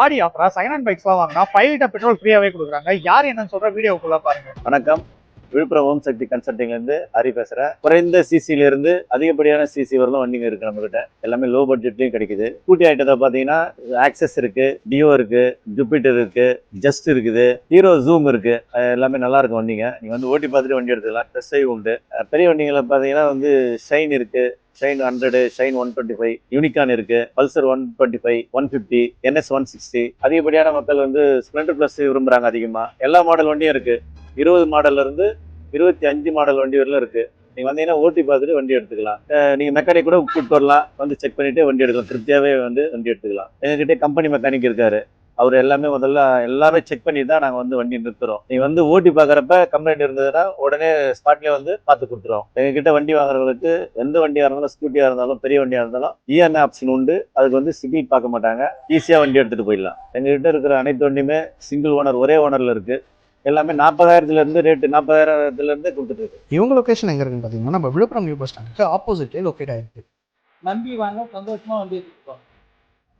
ஆடி ஆஃபரா second hand பைக்ஸ்லாம் வாங்கினா 5 litre petrol ஃப்ரீயாவே கொடுக்குறாங்க. யார் என்னன்னு சொல்ற வீடியோக்குள்ள பாருங்க. வணக்கம். விழுப்புரம் ஓம் சக்தி கன்சல்டிங்லேருந்து ஹரி பேசுகிறேன். குறைந்த சிசிலேருந்து அதிகப்படியான சிசி வரலாம் வண்டிங்க இருக்குது நம்மகிட்ட. எல்லாமே லோ பட்ஜெட்லேயும் கிடைக்குது. ஸ்கூட்டி ஐட்டத்தை பார்த்தீங்கன்னா ஆக்சஸ் இருக்குது, டியோ இருக்குது, ஜூபிட்டர் இருக்குது, ஜஸ்ட் இருக்குது, ஹீரோ ஜூம் இருக்குது. எல்லாமே நல்லா இருக்கும் வண்டிங்க. நீங்கள் வந்து ஓட்டி பார்த்துட்டு வண்டி எடுத்துக்கலாம். டெஸ்ட் ட்ரைவ் உண்டு. பெரிய வண்டிகளை பார்த்தீங்கன்னா வந்து ஷைன் இருக்குது, ஷைன் 100, ஷைன் 125, யூனிகான் இருக்கு, பல்சர் 125, 150, NS 160. அதிகப்படியான மக்கள் வந்து ஸ்ப்ளெண்டர் பிளஸ் விரும்புறாங்க அதிகமா. எல்லா மாடல் வண்டியும் இருக்கு. 20 மாடல்ல இருந்து 25 மாடல் வண்டி வரலாம் இருக்கு. நீங்க வந்தீங்கன்னா ஓட்டி பார்த்துட்டு வண்டி எடுத்துக்கலாம். நீங்க மெக்கானிக் கூட கூப்பிட்டு வரலாம், வந்து செக் பண்ணிட்டு வண்டி எடுக்கலாம். திருப்தியாவே வந்து வண்டி எடுத்துக்கலாம். எங்ககிட்ட கம்பெனி மெக்கானிக் இருக்காரு. அவர் எல்லாமே செக் பண்ணி தான் நாங்கள் வந்து வண்டி நிறுத்துறோம். நீங்கள் வந்து ஓட்டி பார்க்குறப்ப கம்ப்ளைண்ட் இருந்ததுன்னா உடனே ஸ்பாட்லேயே வந்து பார்த்து கொடுத்துருவோம். எங்ககிட்ட வண்டி வாங்குறவங்களுக்கு எந்த வண்டியாக இருந்தாலும், ஸ்கூட்டியாக இருந்தாலும், பெரிய வண்டியாக இருந்தாலும் இஎன்ஐ ஆப்ஷன் உண்டு. அதுக்கு வந்து சிபில் பார்க்க மாட்டாங்க, ஈஸியாக வண்டி எடுத்துகிட்டு போயிடலாம். எங்ககிட்ட இருக்கிற அனைத்து வண்டியுமே சிங்கிள் ஓனர், ஒரே ஓனரில் இருக்குது. எல்லாமே 40,000 ரேட்டு 40,000 கொடுத்துட்டு இருக்கு. இவங்க லொக்கேஷன் எங்கே இருக்குன்னு பார்த்தீங்கன்னா நம்ம விழுப்புரம் நியூ பஸ் ஸ்டாண்டுக்கு ஆப்போசிட்லேயே லொக்கேட் ஆயிருக்கு. நம்பி வாங்க, சந்தோஷமா வண்டி எடுத்துக்கலாம்.